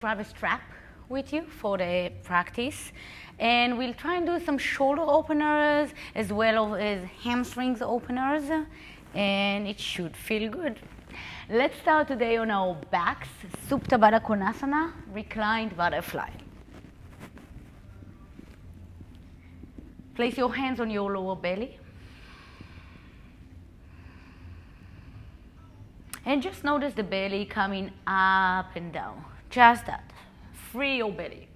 grab a strap with you for the practice, and we'll try and do some shoulder openers as well as hamstrings openers, and it should feel good. Let's start today on our backs, Supta Baddha Konasana, reclined butterfly. Place your hands on your lower belly. And just notice the belly coming up and down. Just that. Free your belly.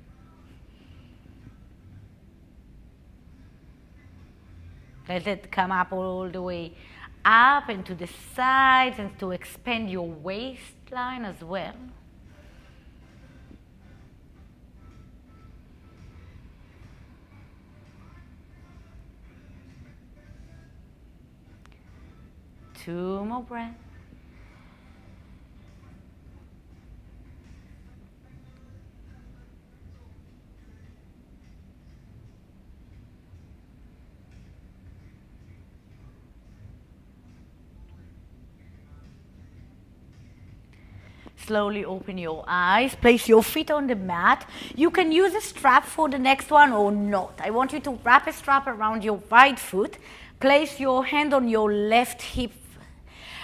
Let it come up all the way up and to the sides and to expand your waistline as well. Two more breaths. Slowly open your eyes, place your feet on the mat. You can use a strap for the next one or not. I want you to wrap a strap around your right foot, place your hand on your left hip,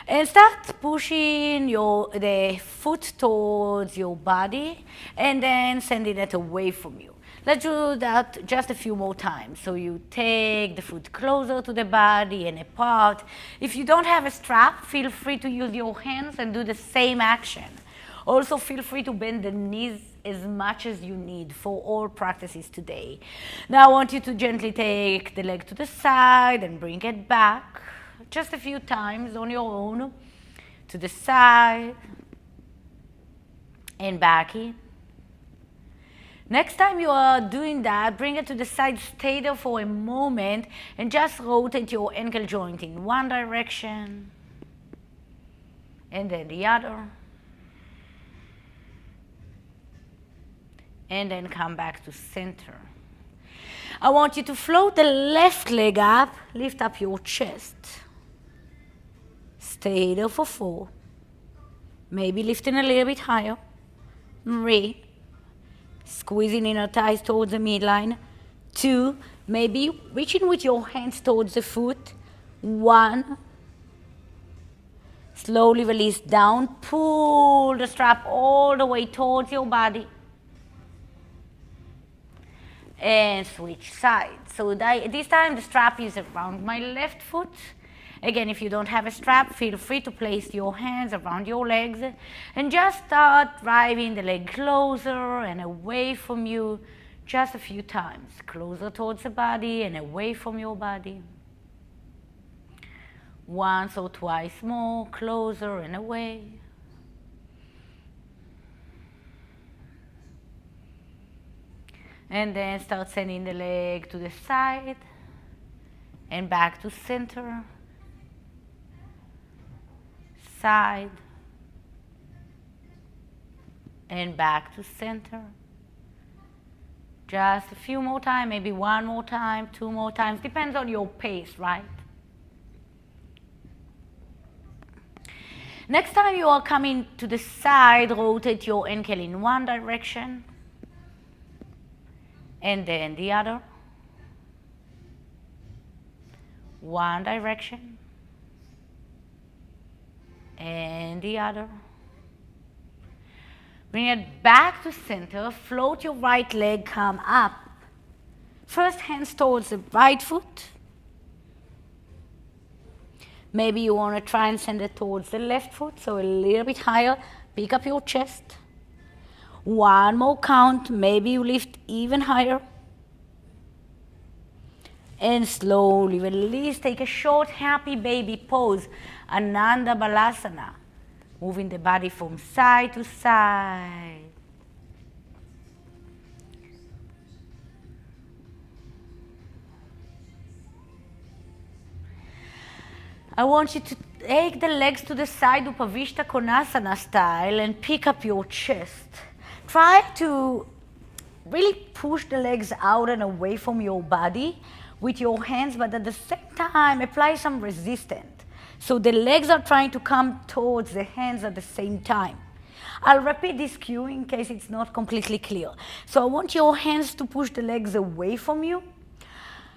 and start pushing the foot towards your body and then sending it away from you. Let's do that just a few more times. So you take the foot closer to the body and apart. If you don't have a strap, feel free to use your hands and do the same action. Also, feel free to bend the knees as much as you need for all practices today. Now I want you to gently take the leg to the side and bring it back. Just a few times on your own. To the side and back in. Next time you are doing that, bring it to the side, stay there for a moment and just rotate your ankle joint in one direction and then the other. And then come back to center. I want you to float the left leg up, lift up your chest. Stay there for 4. Maybe lifting a little bit higher. 3. Squeezing inner thighs towards the midline. 2. Maybe reaching with your hands towards the foot. 1. Slowly release down. Pull the strap all the way towards your body. And switch sides. So this time the strap is around my left foot. Again, if you don't have a strap, feel free to place your hands around your legs and just start driving the leg closer and away from you just a few times. Closer towards the body and away from your body. Once or twice more, closer and away. And then start sending the leg to the side and back to center. Side and back to center. Just a few more times, maybe 1 more time, 2 more times. Depends on your pace, right? Next time you are coming to the side, rotate your ankle in one direction. And then the other. One direction. And the other. Bring it back to center. Float your right leg, come up. First hands towards the right foot. Maybe you want to try and send it towards the left foot, so a little bit higher. Pick up your chest. 1 more count, maybe you lift even higher. And slowly release, take a short happy baby pose, Ananda Balasana. Moving the body from side to side. I want you to take the legs to the side, Upavishta Konasana style, and pick up your chest. Try to really push the legs out and away from your body with your hands, but at the same time, apply some resistance. So the legs are trying to come towards the hands at the same time. I'll repeat this cue in case it's not completely clear. So I want your hands to push the legs away from you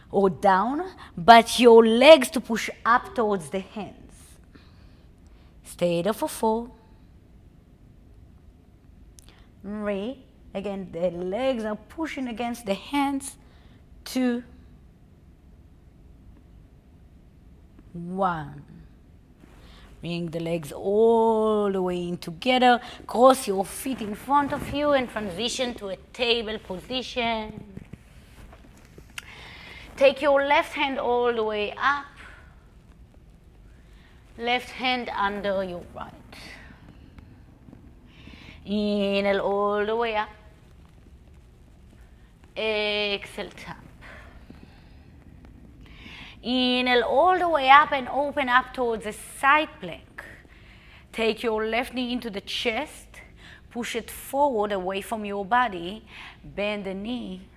or down, but your legs to push up towards the hands. Stay there for 4. 3. Again, the legs are pushing against the hands. 2. 1. Bring the legs all the way in together. Cross your feet in front of you and transition to a table position. Take your left hand all the way up. Left hand under your right. Inhale all the way up. Exhale, tap. Inhale all the way up and open up towards a side plank. Take your left knee into the chest. Push it forward away from your body. Bend the knee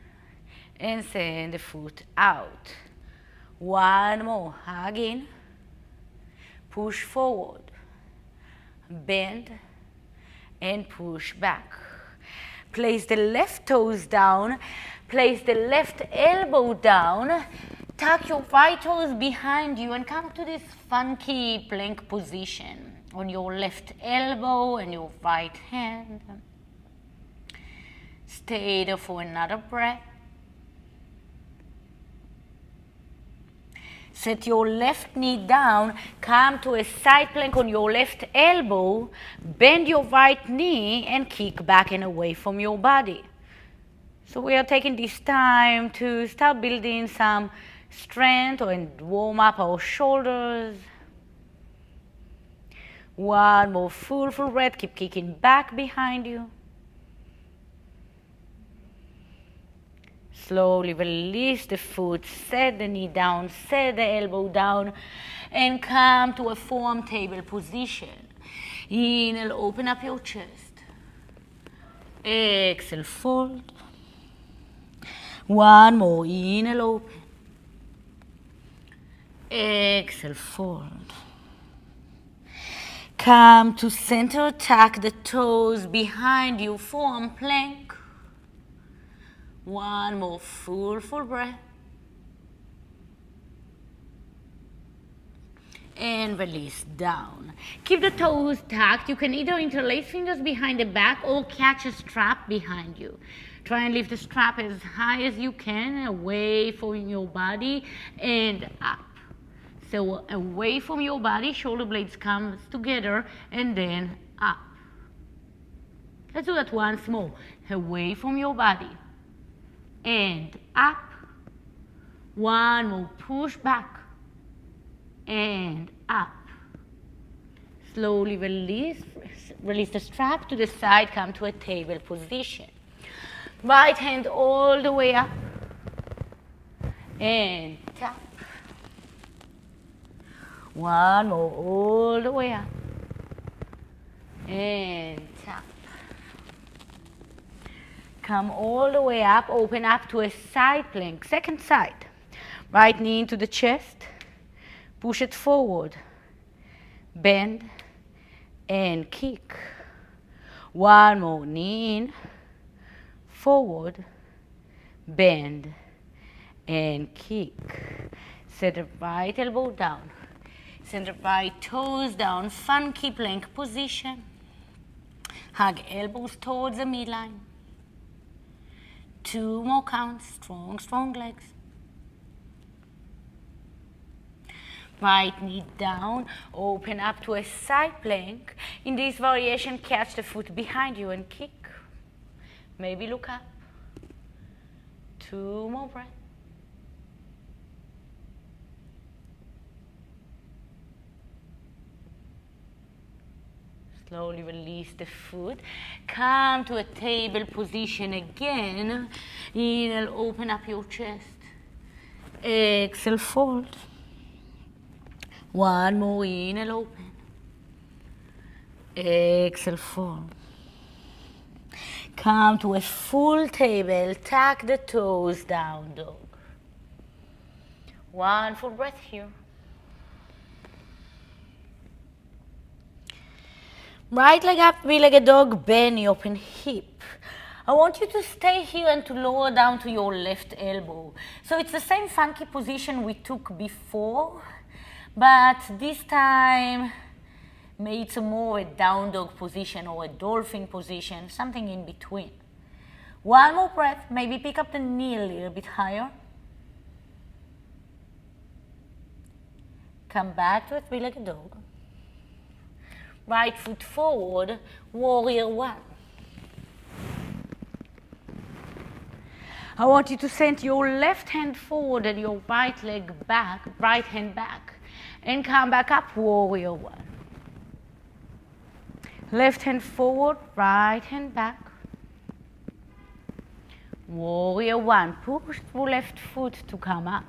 and send the foot out. One more. Hug in. Push forward. Bend and push back. Place the left toes down. Place the left elbow down. Tuck your right toes behind you and come to this funky plank position on your left elbow and your right hand. Stay there for another breath. Set your left knee down, come to a side plank on your left elbow, bend your right knee and kick back and away from your body. So we are taking this time to start building some strength and warm up our shoulders. One more full breath. Keep kicking back behind you. Slowly release the foot. Set the knee down. Set the elbow down. And come to a forearm table position. Inhale, open up your chest. Exhale, fold. One more. Inhale, open. Exhale, fold. Come to center, tuck the toes behind you, forearm plank. One more full breath. And release down. Keep the toes tucked. You can either interlace fingers behind the back or catch a strap behind you. Try and lift the strap as high as you can, away from your body and up. So away from your body, shoulder blades come together and then up. Let's do that once more. Away from your body and up. One more, push back and up. Slowly release the strap to the side, come to a table position. Right hand all the way up and tap. One more, all the way up and tap. Come all the way up, open up to a side plank, second side. Right knee into the chest, push it forward, bend and kick. One more, knee in, forward, bend and kick. Set the right elbow down. Send the right toes down, funky plank position. Hug elbows towards the midline. 2 more counts, strong legs. Right knee down, open up to a side plank. In this variation, catch the foot behind you and kick. Maybe look up. 2 more breaths. Slowly release the foot. Come to a table position again. Inhale, open up your chest. Exhale, fold. One more, inhale, open. Exhale, fold. Come to a full table. Tuck the toes down, dog. One full breath here. Right leg up, three-legged dog, bend the open hip. I want you to stay here and to lower down to your left elbow. So it's the same funky position we took before, but this time maybe it's more a down dog position or a dolphin position, something in between. One more breath, maybe pick up the knee a little bit higher. Come back to a three-legged dog. Right foot forward, warrior one. I want you to send your left hand forward and your right leg back, right hand back, and come back up, warrior one. Left hand forward, right hand back. Warrior one, push through left foot to come up.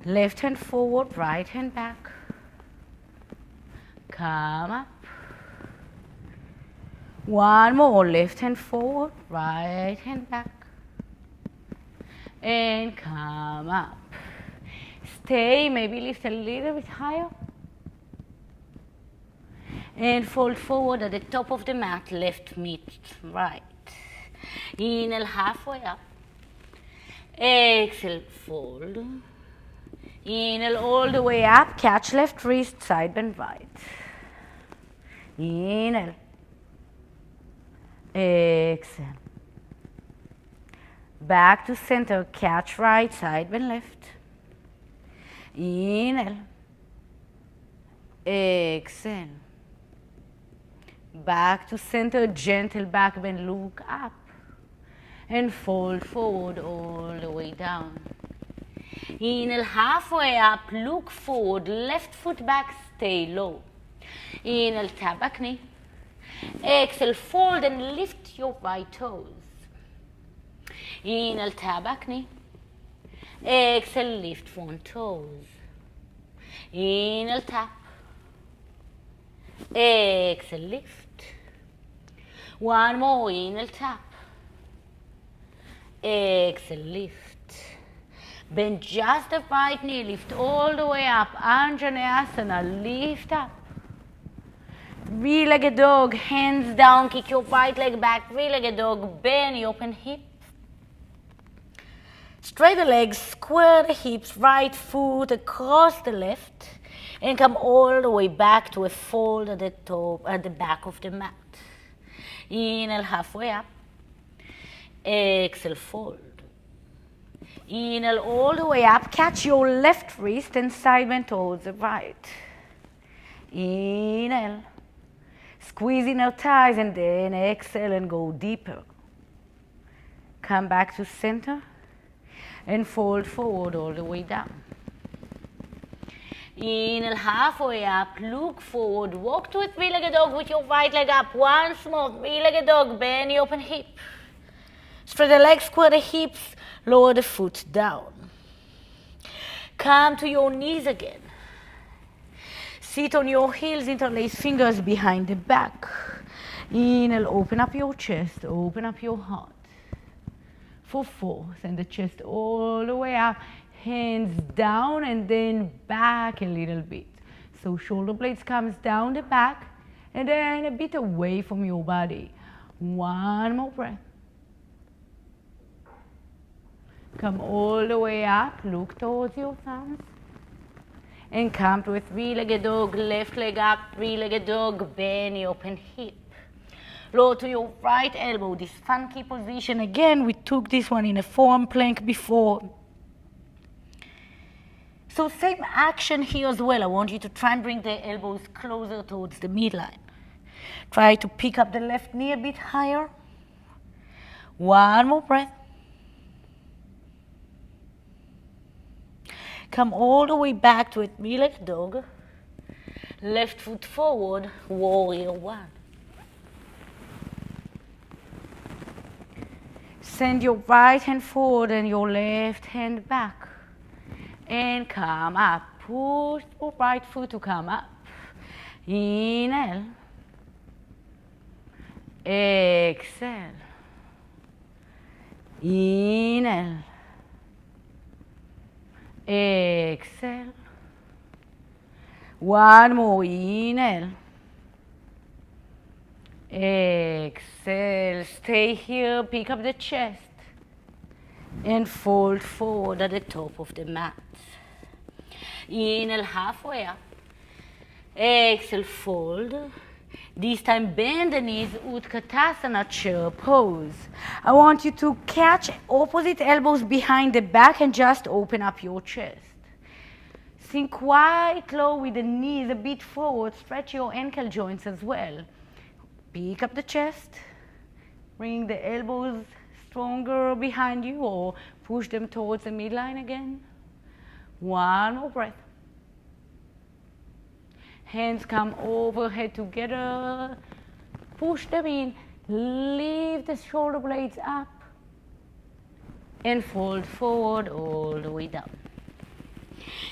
Left hand forward, right hand back. Come up. One more, left hand forward, right hand back. And come up. Stay, maybe lift a little bit higher. And fold forward at the top of the mat, left meets right. Inhale halfway up. Exhale, fold. Inhale all the way up, catch left wrist, side bend right. Inhale. Exhale. Back to center, catch right, side bend left. Inhale. Exhale. Back to center, gentle back bend, look up. And fold forward all the way down. Inhale halfway up, look forward, left foot back, stay low. Inhale, tap back knee. Exhale, fold and lift your right toes. Inhale, tap back knee. Exhale, lift front toes. Inhale, tap. Exhale, lift. One more, inhale, tap. Exhale, lift. Bend just the right knee, lift all the way up. Anjaneyasana, lift up. Three-legged dog, hands down, kick your right leg back. Three-legged dog, bend the open hip. Straight the legs, square the hips, right foot across the left, and come all the way back to a fold at the top, at the back of the mat. Inhale halfway up. Exhale, fold. Inhale all the way up, catch your left wrist and side bend towards the right. Inhale. Squeeze inner thighs and then exhale and go deeper. Come back to center and fold forward all the way down. Inhale halfway up, look forward, walk to a three-legged dog with your right leg up. Once more, three-legged dog, bend the open hip. Straight the legs, square the hips, lower the foot down. Come to your knees again. Sit on your heels, interlace fingers behind the back. Inhale, open up your chest, open up your heart. For 4, send the chest all the way up, hands down and then back a little bit. So shoulder blades comes down the back and then a bit away from your body. One more breath. Come all the way up, look towards your thumbs. And come to a three-legged dog, left leg up, three-legged dog, bend the open hip. Lower to your right elbow, this funky position. Again, we took this one in a forearm plank before. So same action here as well. I want you to try and bring the elbows closer towards the midline. Try to pick up the left knee a bit higher. One more breath. Come all the way back to a three-legged dog. Left foot forward, warrior one. Send your right hand forward and your left hand back. And come up. Push your right foot to come up. Inhale. Exhale. Inhale. Exhale. One more. Inhale. Exhale, stay here, pick up the chest and fold forward at the top of the mat. Inhale, halfway up. Exhale, fold. This time bend the knees, Utkatasana chair pose. I want you to catch opposite elbows behind the back and just open up your chest. Sink quite low with the knees a bit forward, stretch your ankle joints as well. Pick up the chest, bring the elbows stronger behind you or push them towards the midline again. One more breath. Hands come overhead together. Push them in. Lift the shoulder blades up. And fold forward all the way down.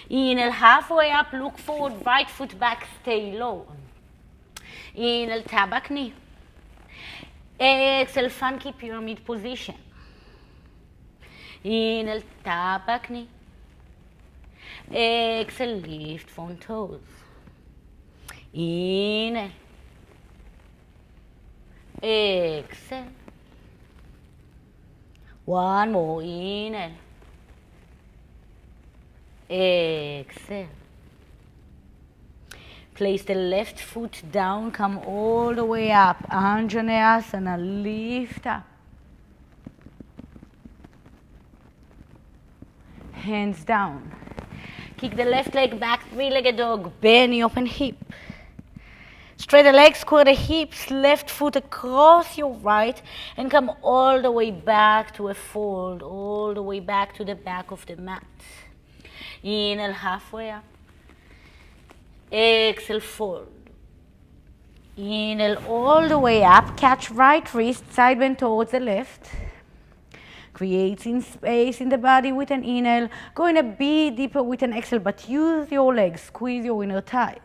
Inhale, halfway up, look forward, right foot back, stay low. Inhale, tap back knee. Exhale, funky pyramid position. Inhale, tap back knee. Exhale, lift front toes. Inhale. Exhale. One more, inhale. Exhale. Place the left foot down, come all the way up. Anjaneyasana, lift up. Hands down. Kick the left leg back, three-legged dog, bend the open hip. Straight the legs, square the hips, left foot across your right, and come all the way back to a fold, all the way back to the back of the mat. Inhale, halfway up. Exhale, fold. Inhale all the way up, catch right wrist, side bend towards the left. Creating space in the body with an inhale, going a bit deeper with an exhale, but use your legs, squeeze your inner thighs.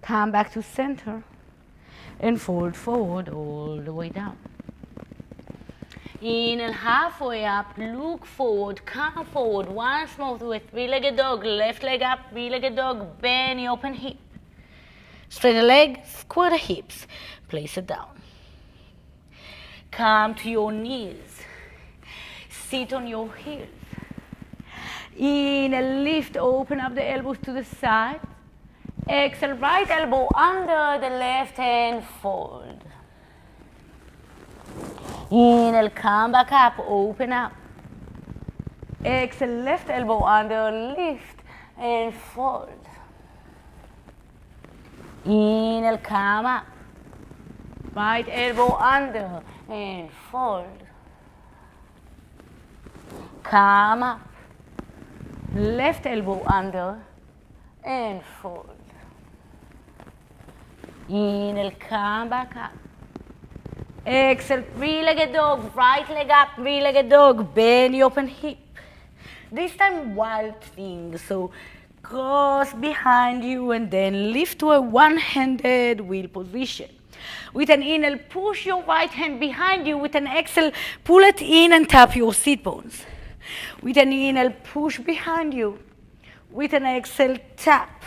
Come back to center and fold forward all the way down. Inhale, halfway up, look forward, come forward, once more to a three-legged dog, left leg up, three-legged dog, bend the open hip. Straight the leg, square the hips, place it down. Come to your knees, sit on your heels. Inhale, lift, open up the elbows to the side. Exhale, right elbow under the left hand, fold. Inhale, come back up, open up. Exhale, left elbow under, lift and fold. Inhale, come up. Right elbow under and fold. Come up. Left elbow under and fold. Inhale, come back up. Exhale, three-legged dog, right leg up, three-legged dog, bend the open hip. This time wild thing, so cross behind you and then lift to a one-handed wheel position. With an inhale, push your right hand behind you. With an exhale, pull it in and tap your sit bones. With an inhale, push behind you. With an exhale, tap.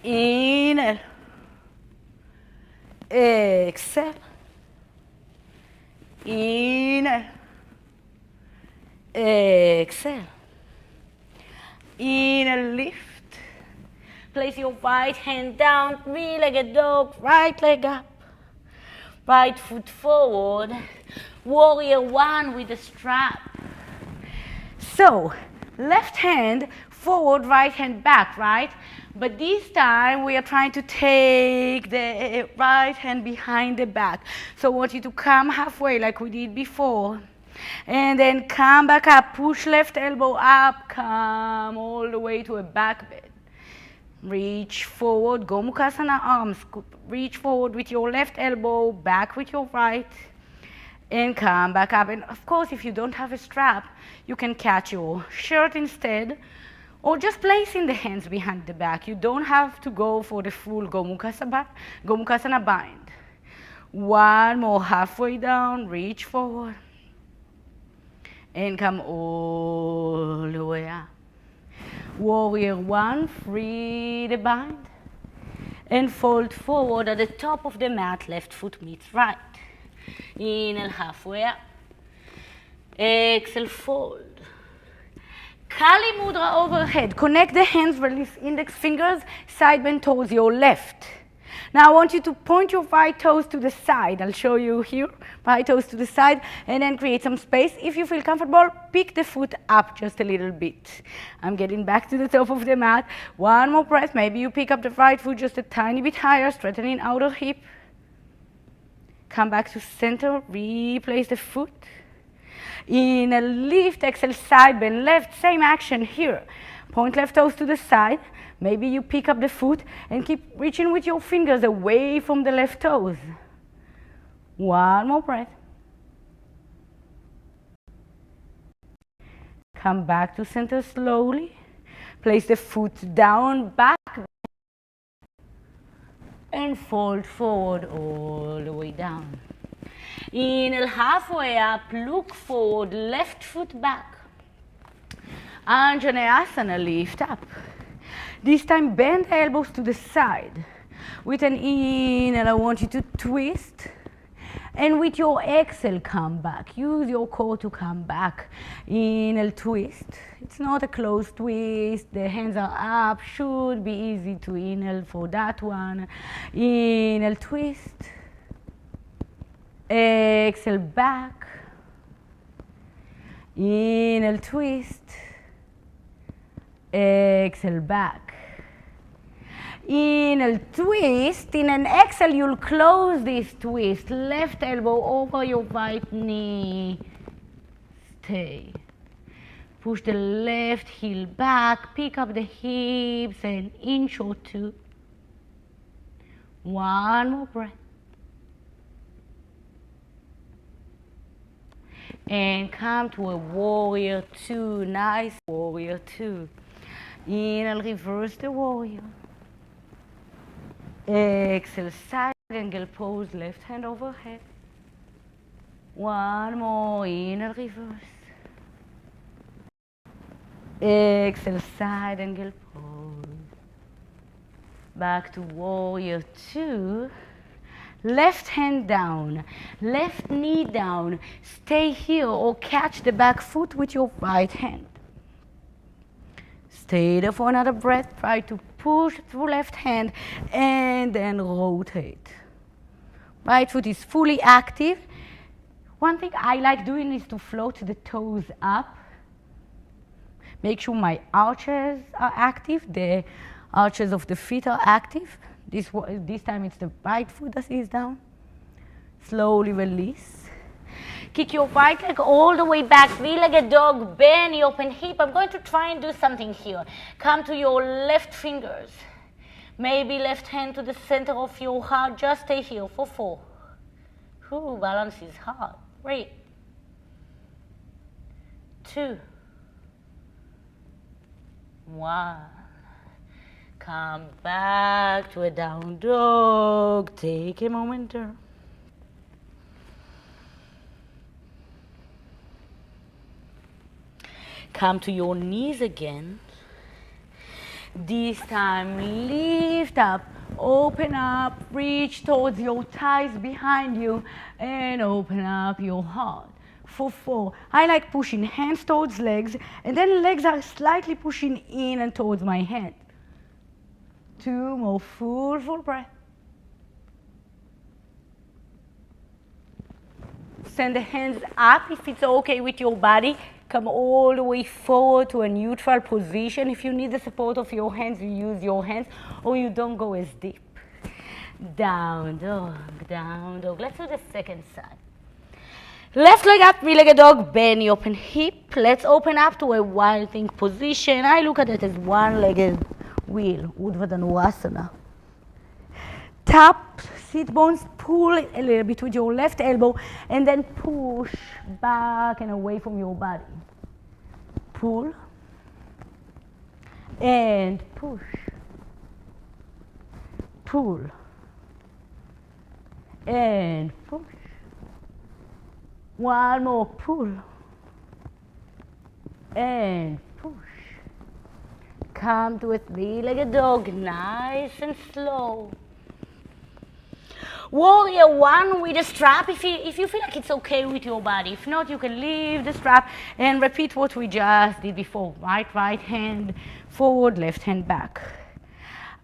Inhale. Exhale. Inhale. Exhale. Inhale, lift. Place your right hand down, three-legged dog, right leg up. Right foot forward. Warrior one with a strap. So, left hand forward, right hand back, right? But this time we are trying to take the right hand behind the back. So I want you to come halfway like we did before. And then come back up, push left elbow up, come all the way to a back bend. Reach forward, Gomukhasana arms, reach forward with your left elbow, back with your right. And come back up. And of course, if you don't have a strap, you can catch your shirt instead. Or just placing the hands behind the back. You don't have to go for the full Gomukhasana bind. One more, halfway down, reach forward. And come all the way up. Warrior one, free the bind. And fold forward at the top of the mat, left foot meets right. Inhale, halfway up. Exhale, fold. Kali Mudra overhead. Connect the hands, release index fingers, side bend towards your left. Now I want you to point your right toes to the side. I'll show you here. Right toes to the side, and then create some space. If you feel comfortable, pick the foot up just a little bit. I'm getting back to the top of the mat. One more breath. Maybe you pick up the right foot just a tiny bit higher, straightening outer hip. Come back to center. Replace the foot. Inhale, lift, exhale, side bend left. Same action here. Point left toes to the side. Maybe you pick up the foot and keep reaching with your fingers away from the left toes. One more breath. Come back to center slowly. Place the foot down, back, and fold forward all the way down. Inhale, halfway up, look forward, left foot back. Anjaneyasana, lift up. This time, bend the elbows to the side. With an inhale, I want you to twist. And with your exhale, come back. Use your core to come back. Inhale, twist. It's not a closed twist. The hands are up. Should be easy to inhale for that one. Inhale, twist. Exhale, back. Inhale, twist. Exhale, back. Inhale, twist. In an exhale, you'll close this twist. Left elbow over your right knee. Stay. Push the left heel back. Pick up the hips an inch or two. One more breath. And come to a warrior two. Nice warrior two. Inhale, reverse the warrior. Exhale, side angle pose, left hand overhead. One more, inhale, reverse. Exhale, side angle pose. Back to warrior two. Left hand down, left knee down. Stay here or catch the back foot with your right hand. Stay there for another breath. Try to push through left hand and then rotate. Right foot is fully active. One thing I like doing is to float the toes up. Make sure my arches are active. The arches of the feet are active. This time it's the right foot that is down. Slowly release. Kick your right leg all the way back, three-legged dog, bend the open hip. I'm going to try and do something here. Come to your left fingers. Maybe left hand to the center of your heart. Just stay here for 4. Ooh, balance is hard. 3, 2, 1. Come back to a down dog. Take a moment there. Come to your knees again. This time, lift up, open up, reach towards your thighs behind you, and open up your heart. For 4, I like pushing hands towards legs, and then legs are slightly pushing in and towards my hand. 2 more, full breath. Send the hands up if it's okay with your body. Come all the way forward to a neutral position. If you need the support of your hands, you use your hands, or you don't go as deep. Down dog, down dog. Let's do the second side. Left leg up, three-legged dog, bend the open hip. Let's open up to a wild thing position. I look at it as one-legged wheel, Urdhva Dhanurasana. Tap, sit bones, pull a little bit with your left elbow, and then push back and away from your body. Pull, and push. Pull, and push. One more, pull, and push. Come to a three-legged dog, nice and slow. Warrior one with a strap if you feel like it's okay with your body. If not, you can leave the strap and repeat what we just did before. Right hand forward, left hand back.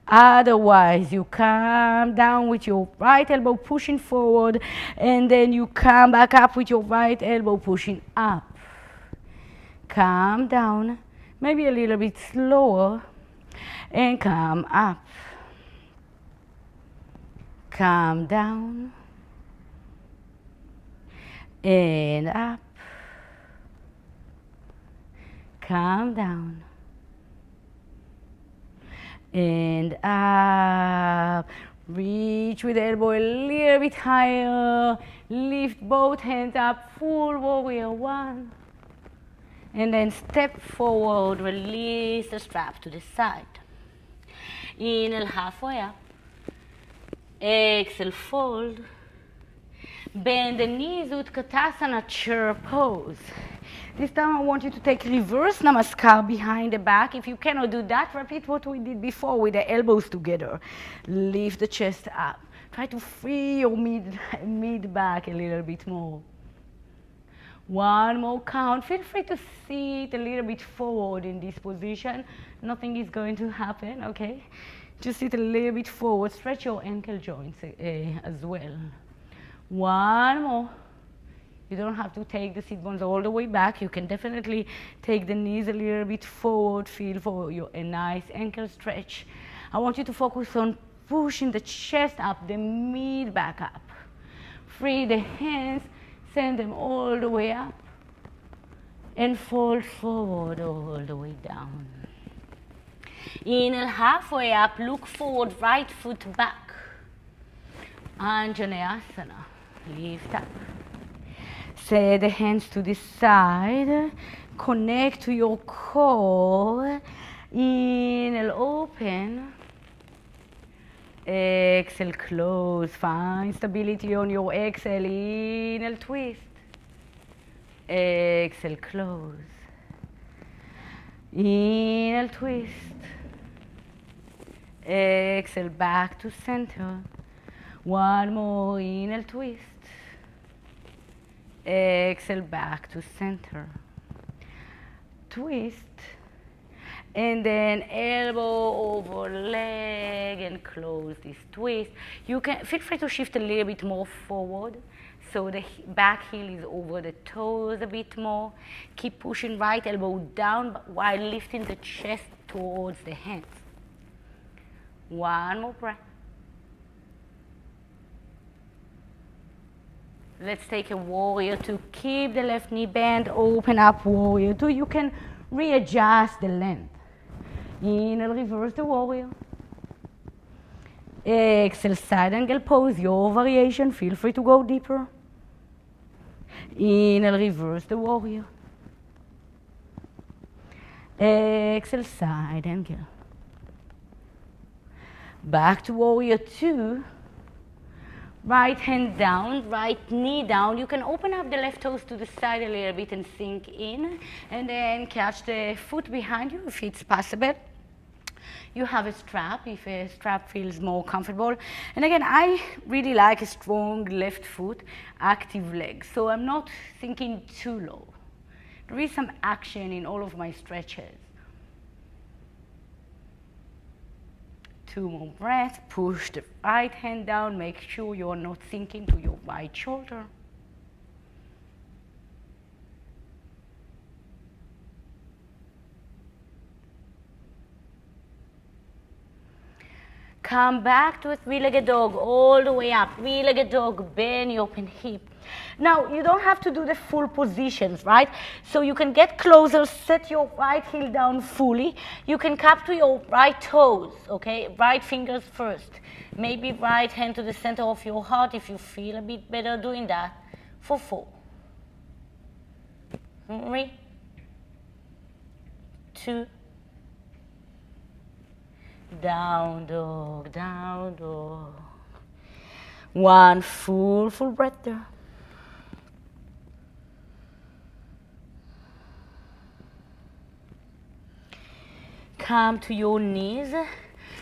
Otherwise, you come down with your right elbow pushing forward, and then you come back up with your right elbow pushing up. Come down, maybe a little bit slower, and come up. Come down, and up. Come down, and up. Reach with the elbow a little bit higher. Lift both hands up, full warrior one. And then step forward, release the strap to the side. Inhale, halfway up. Exhale, fold. Bend the knees, Utkatasana, chair pose. This time I want you to take reverse namaskar behind the back. If you cannot do that, repeat what we did before with the elbows together. Lift the chest up. Try to free your mid back a little bit more. One more count. Feel free to sit a little bit forward in this position. Nothing is going to happen, okay? Just sit a little bit forward. Stretch your ankle joints as well. One more. You don't have to take the sit bones all the way back. You can definitely take the knees a little bit forward. Feel for a nice ankle stretch. I want you to focus on pushing the chest up, the mid back up. Free the hands. Send them all the way up and fold forward all the way down. Inhale, halfway up, look forward, right foot back. Anjaneyasana, lift up. Set the hands to the side, connect to your core. Inhale, open. Exhale, close. Find stability on your exhale. Inhale, twist. Exhale, close. Inhale, twist. Exhale, back to center. One more. Inhale, twist. Exhale, back to center. Twist. And then elbow over leg and close this twist. You can feel free to shift a little bit more forward so the back heel is over the toes a bit more. Keep pushing right elbow down while lifting the chest towards the hands. One more breath. Let's take a warrior two. Keep the left knee bent, open up warrior two. You can readjust the length. Inhale, reverse the warrior. Exhale, side angle pose, your variation. Feel free to go deeper. Inhale, reverse the warrior. Exhale, side angle. Back to warrior two. Right hand down, right knee down. You can open up the left toes to the side a little bit and sink in. And then catch the foot behind you if it's possible. You have a strap if a strap feels more comfortable. And again, I really like a strong left foot, active leg. So I'm not sinking too low. There is some action in all of my stretches. Two more breaths. Push the right hand down. Make sure you're not sinking to your right shoulder. Come back to a three-legged dog all the way up. Three-legged dog, bend your open hip. Now, you don't have to do the full positions, right? So you can get closer, set your right heel down fully. You can cup to your right toes, okay? Right fingers first. Maybe right hand to the center of your heart if you feel a bit better doing that. For 4. 3. 2. Down dog, down dog. 1 full breath there. Come to your knees,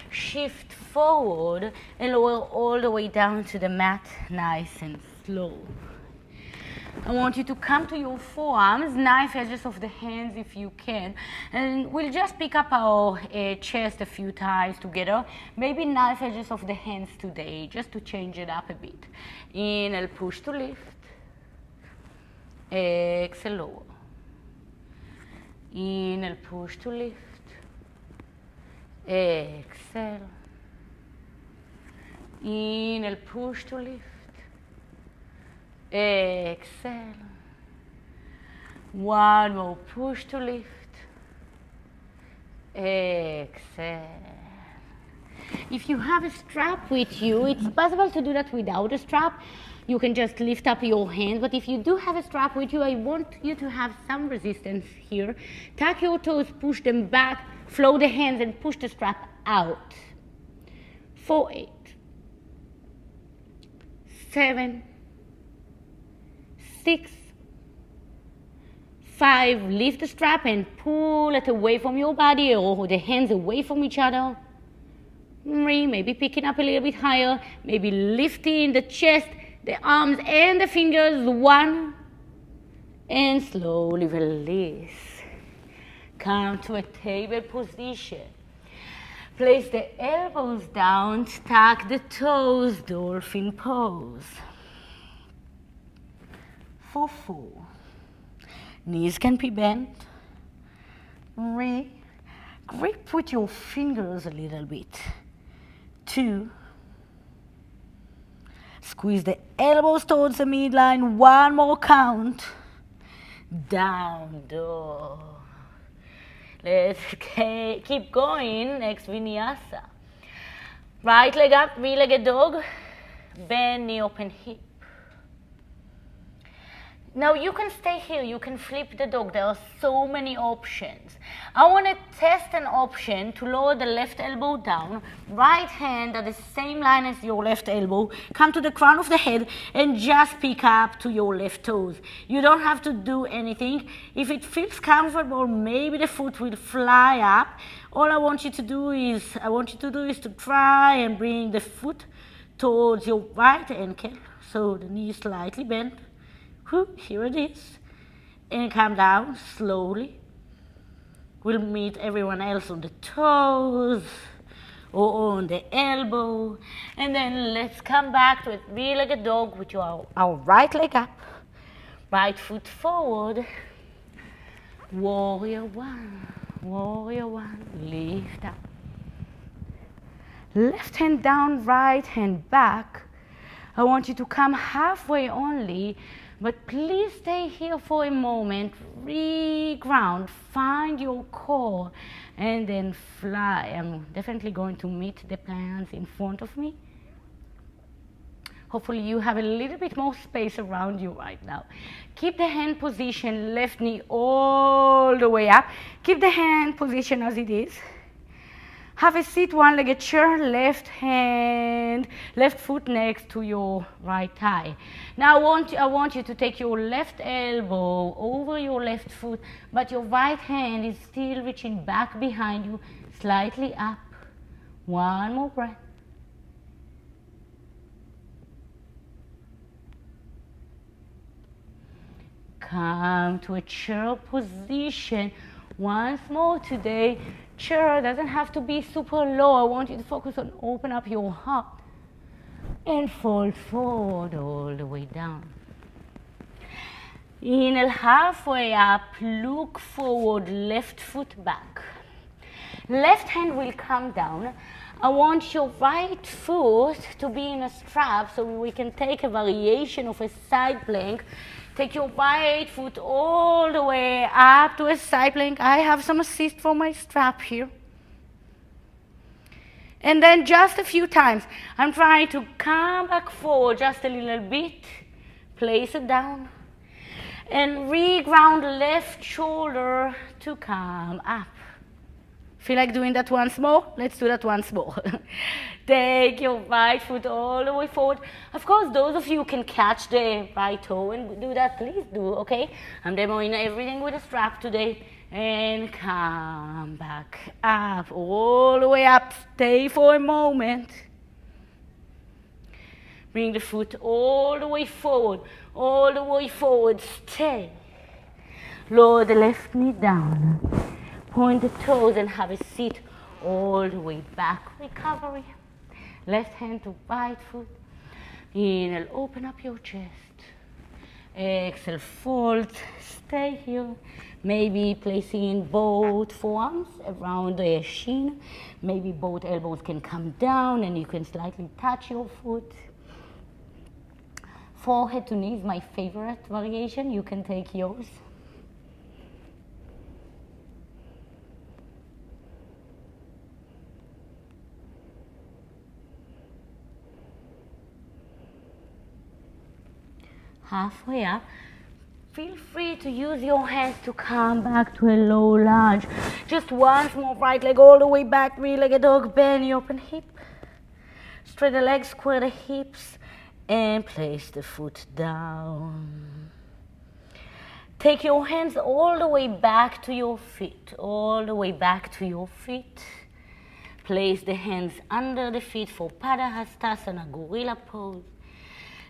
shift forward and lower all the way down to the mat, nice and slow. I want you to come to your forearms, knife edges of the hands if you can, and we'll just pick up our chest a few times together, maybe knife edges of the hands today, just to change it up a bit. Inhale, push to lift. Exhale, lower. Inhale, push to lift. Exhale. Inhale, push to lift. Exhale. One more, push to lift. Exhale. If you have a strap with you, it's possible to do that without a strap. You can just lift up your hand, but if you do have a strap with you, I want you to have some resistance here. Tuck your toes, push them back, flow the hands and push the strap out. 4, 8, 7, 6, 5, lift the strap and pull it away from your body or the hands away from each other. 3, maybe picking up a little bit higher, maybe lifting the chest, the arms and the fingers. 1, and slowly release. Come to a table position. Place the elbows down, tuck the toes, dolphin pose. For 4. Knees can be bent. 3. Grip with your fingers a little bit. 2. Squeeze the elbows towards the midline. 1 more count. Down dog. Let's keep going. Next vinyasa. Right leg up, three-legged dog. Bend knee, open hip. Now you can stay here, you can flip the dog. There are so many options. I want to test an option to lower the left elbow down, right hand at the same line as your left elbow, come to the crown of the head and just pick up to your left toes. You don't have to do anything. If it feels comfortable, maybe the foot will fly up. All I want you to do is, to try and bring the foot towards your right ankle, so the knee is slightly bent. Here it is. And come down slowly. We'll meet everyone else on the toes or on the elbow. And then let's come back to a three-legged dog with our right leg up, right foot forward. Warrior 1, warrior 1, lift up. Left hand down, right hand back. I want you to come halfway only, but please stay here for a moment, re-ground, find your core, and then fly. I'm definitely going to meet the plants in front of me. Hopefully you have a little bit more space around you right now. Keep the hand position, left knee all the way up. Keep the hand position as it is. Have a seat, one-legged chair, left hand, left foot next to your right thigh. Now I want you to take your left elbow over your left foot, but your right hand is still reaching back behind you, slightly up. One more breath. Come to a chair position. Once more today. Chair doesn't have to be super low. I want you to focus on open up your heart and fold forward all the way down. Inhale halfway up, look forward, left foot back. Left hand will come down. I want your right foot to be in a strap so we can take a variation of a side plank. Take your right foot all the way up to a side plank. I have some assist for my strap here. And then just a few times, I'm trying to come back forward just a little bit. Place it down. And re-ground left shoulder to come up. Feel like doing that once more? Let's do that once more. Take your right foot all the way forward. Of course, those of you who can catch the right toe and do that, please do, okay? I'm demoing everything with a strap today. And come back up, all the way up. Stay for a moment. Bring the foot all the way forward, all the way forward. Stay. Lower the left knee down. Point the toes and have a seat all the way back. Recovery. Left hand to right foot. Inhale, open up your chest. Exhale, fold. Stay here. Maybe placing both forearms around the shin. Maybe both elbows can come down and you can slightly touch your foot. Forehead to knee is my favorite variation. You can take yours. Halfway up, feel free to use your hands to come back to a low lunge. Just once more, right leg all the way back, three-legged dog, bend your open hip. Straight the legs, square the hips, and place the foot down. Take your hands all the way back to your feet, all the way back to your feet. Place the hands under the feet for Padahastasana, gorilla pose.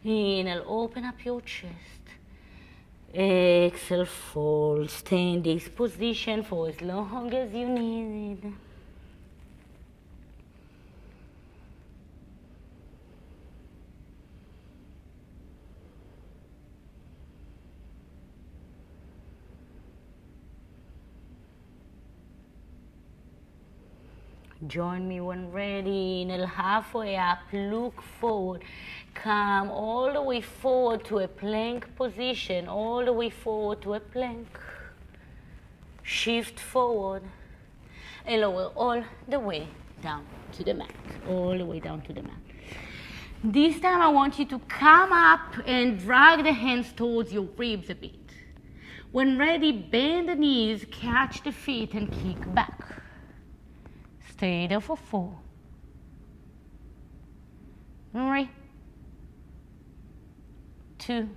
Inhale, open up your chest. Exhale, fold. Stay in this position for as long as you need. Join me when ready. Inhale, halfway up, look forward. Come all the way forward to a plank position, all the way forward to a plank. Shift forward and lower all the way down to the mat, all the way down to the mat. This time I want you to come up and drag the hands towards your ribs a bit. When ready, bend the knees, catch the feet and kick back. Stay there for 4. 3. 2.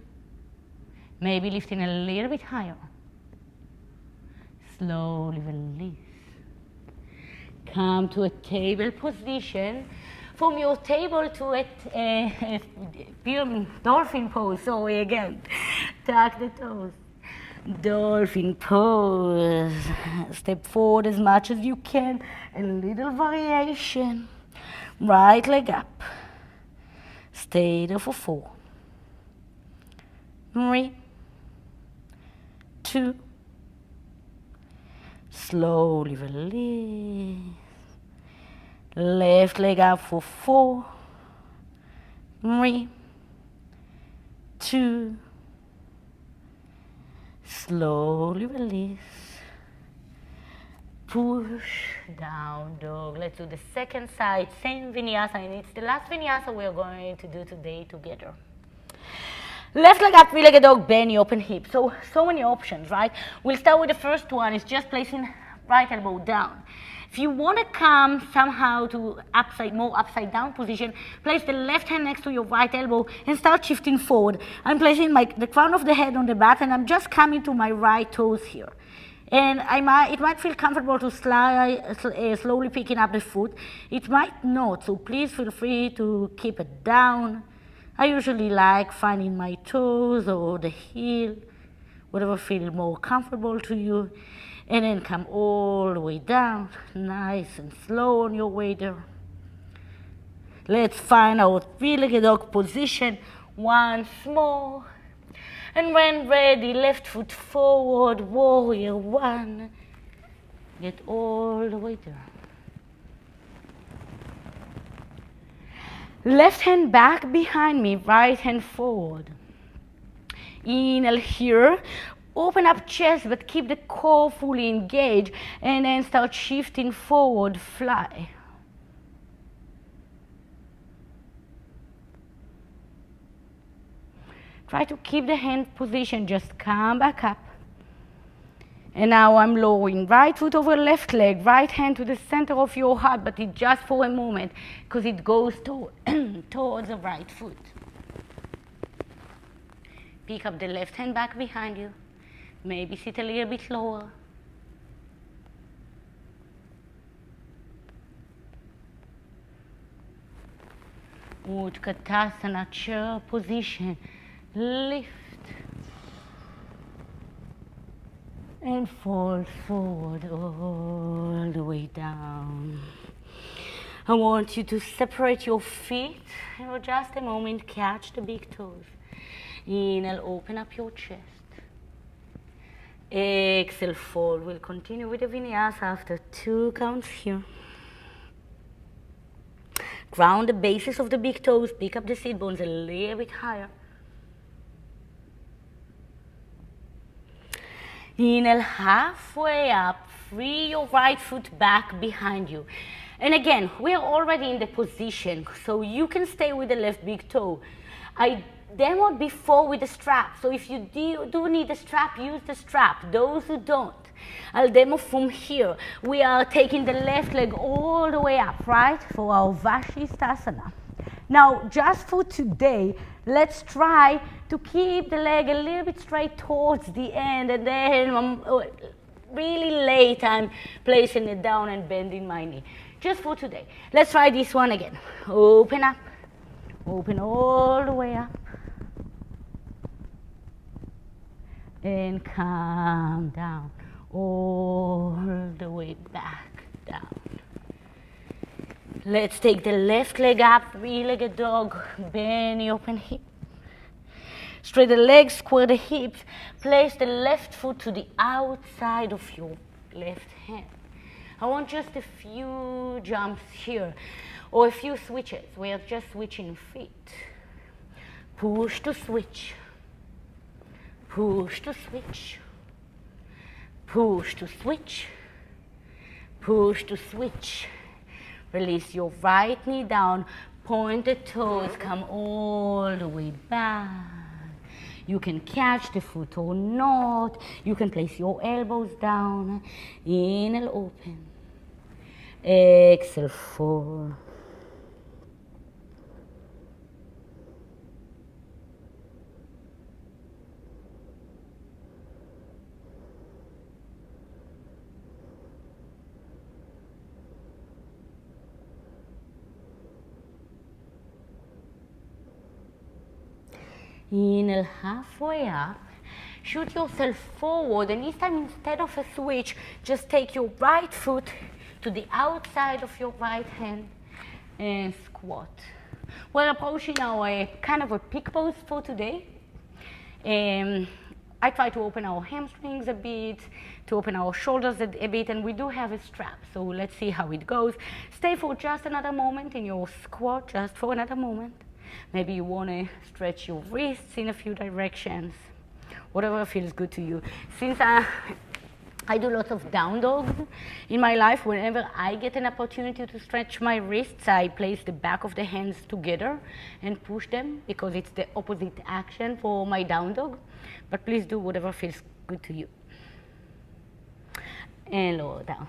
Maybe lifting a little bit higher. Slowly release. Come to a table position. From your table to a dolphin pose. Sorry again. Tuck the toes. Dolphin pose. Step forward as much as you can. A little variation. Right leg up. Stay there for 4. 3. 2. Slowly release. Left leg up for 4. 3. 2. Slowly release. Push down dog. Let's do the second side. Same vinyasa, and it's the last vinyasa we're going to do today together. Left leg up, three-legged dog, bend your open hip. So many options, right? We'll start with the first one. It's just placing right elbow down. If you want to come somehow to more upside down position, place the left hand next to your right elbow and start shifting forward. I'm placing the crown of the head on the mat and I'm just coming to my right toes here. And it might feel comfortable to slowly picking up the foot. It might not, so please feel free to keep it down. I usually like finding my toes or the heel, whatever feels more comfortable to you. And then come all the way down, nice and slow on your way there. Let's find our three-legged dog position once more. And when ready, left foot forward, warrior 1. Get all the way there. Left hand back behind me, right hand forward. Inhale here. Open up chest, but keep the core fully engaged, and then start shifting forward, fly. Try to keep the hand position, just come back up. And now I'm lowering right foot over left leg, right hand to the center of your heart, but it's just for a moment, because it goes towards the right foot. Pick up the left hand back behind you. Maybe sit a little bit lower. Utkatasana, chair position. Lift and fold forward all the way down. I want you to separate your feet and for just a moment catch the big toes. Inhale, open up your chest. Exhale, fold. We'll continue with the vinyasa after 2 counts here. Ground the bases of the big toes, pick up the sit bones a little bit higher. Inhale, halfway up, free your right foot back behind you. And again, we are already in the position, so you can stay with the left big toe. I demoed before with the strap, so if you do need a strap, use the strap. Those who don't, I'll demo from here. We are taking the left leg all the way up, right, for our Vashisthasana. Now, just for today, let's try to keep the leg a little bit straight towards the end, and then really late I'm placing it down and bending my knee. Just for today. Let's try this one again. Open up. Open all the way up. And come down. All the way back down. Let's take the left leg up, three-legged dog, bend the open hip. Straight the legs, square the hips. Place the left foot to the outside of your left hand. I want just a few jumps here, or a few switches. We are just switching feet. Push to switch. Push to switch. Push to switch. Push to switch. Release your right knee down, point the toes, come all the way back. You can catch the foot or not. You can place your elbows down. Inhale, open. Exhale, fold. Inhale, halfway up, shoot yourself forward, and this time instead of a switch, just take your right foot to the outside of your right hand and squat. We're approaching our kind of a peak pose for today. I try to open our hamstrings a bit, to open our shoulders a bit, and we do have a strap, so let's see how it goes. Stay for just another moment in your squat, just for another moment. Maybe you want to stretch your wrists in a few directions, whatever feels good to you. Since I do lots of down dogs in my life, whenever I get an opportunity to stretch my wrists, I place the back of the hands together and push them because it's the opposite action for my down dog. But please do whatever feels good to you. And lower down.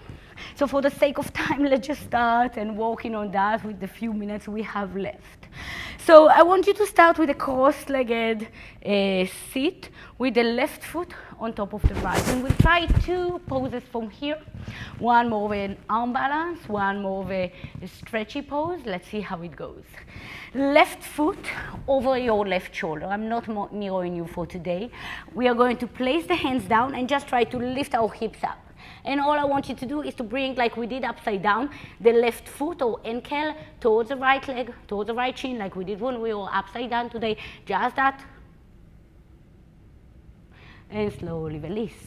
So for the sake of time, let's just start and working on that with the few minutes we have left. So I want you to start with a cross-legged sit with the left foot on top of the right. And we'll try 2 poses from here. One more of an arm balance, one more of a stretchy pose. Let's see how it goes. Left foot over your left shoulder. I'm not mirroring you for today. We are going to place the hands down and just try to lift our hips up. And all I want you to do is to bring, like we did upside down, the left foot or ankle towards the right leg, towards the right shin, like we did when we were upside down today. Just that. And slowly release.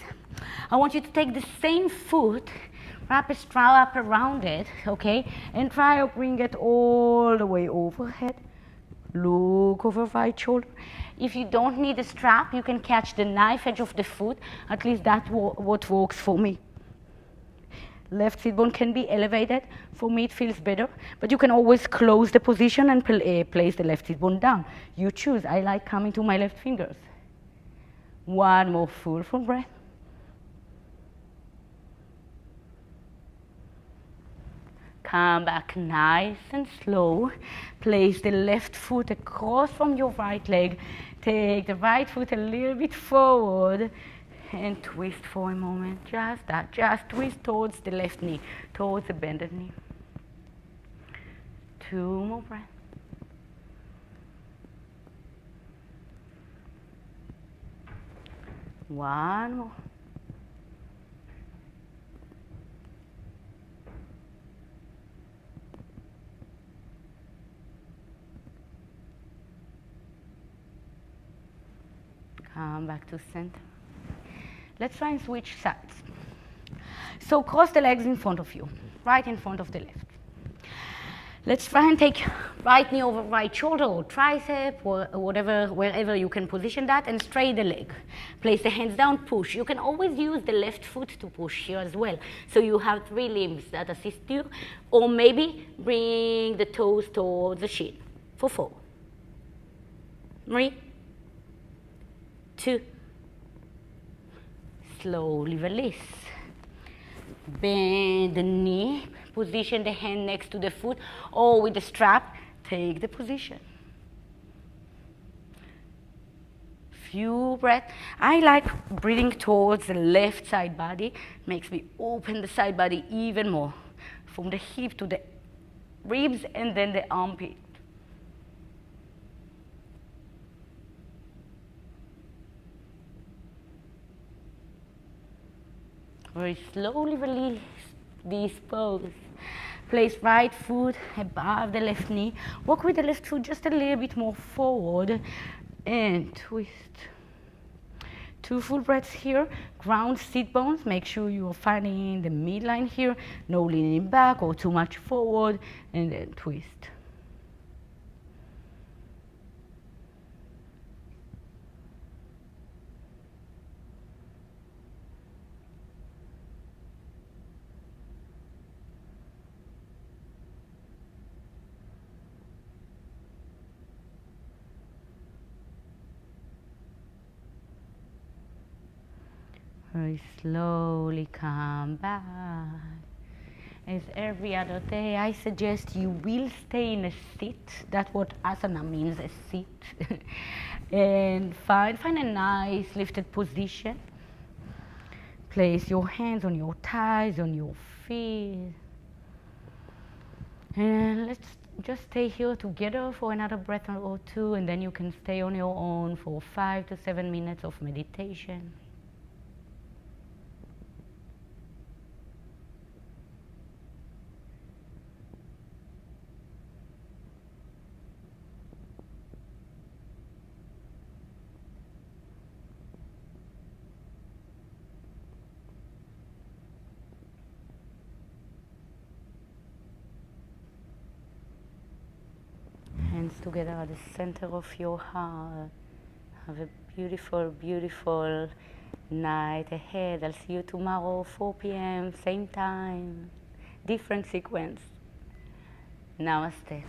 I want you to take the same foot, wrap a strap around it, okay? And try to bring it all the way overhead. Look over right shoulder. If you don't need a strap, you can catch the knife edge of the foot. At least that's what works for me. Left sit bone can be elevated. For me, it feels better. But you can always close the position and place the left sit bone down. You choose. I like coming to my left fingers. One more full breath. Come back nice and slow. Place the left foot across from your right leg. Take the right foot a little bit forward and twist for a moment. Just that. Just twist towards the left knee, towards the bended knee. 2 more breaths. One more. Come back to center. Let's try and switch sides. So cross the legs in front of you, right in front of the left. Let's try and take right knee over right shoulder or tricep or whatever, wherever you can position that, and straight the leg. Place the hands down, push. You can always use the left foot to push here as well. So you have 3 limbs that assist you, or maybe bring the toes towards the shin for 4. 3, 2, slowly release. Bend the knee, position the hand next to the foot, or with the strap, take the position. Few breaths. I like breathing towards the left side body. Makes me open the side body even more. From the hip to the ribs and then the armpit. Very slowly release this pose. Place right foot above the left knee. Walk with the left foot just a little bit more forward and twist. 2 full breaths here. Ground sit bones. Make sure you are finding the midline here. No leaning back or too much forward, and then twist. Very slowly come back. As every other day, I suggest you will stay in a sit. That's what asana means, a sit. And find a nice lifted position. Place your hands on your thighs, on your feet. And let's just stay here together for another breath or 2, and then you can stay on your own for 5 to 7 minutes of meditation. Hands together at the center of your heart. Have a beautiful, beautiful night ahead. I'll see you tomorrow, 4 p.m., same time, different sequence. Namaste.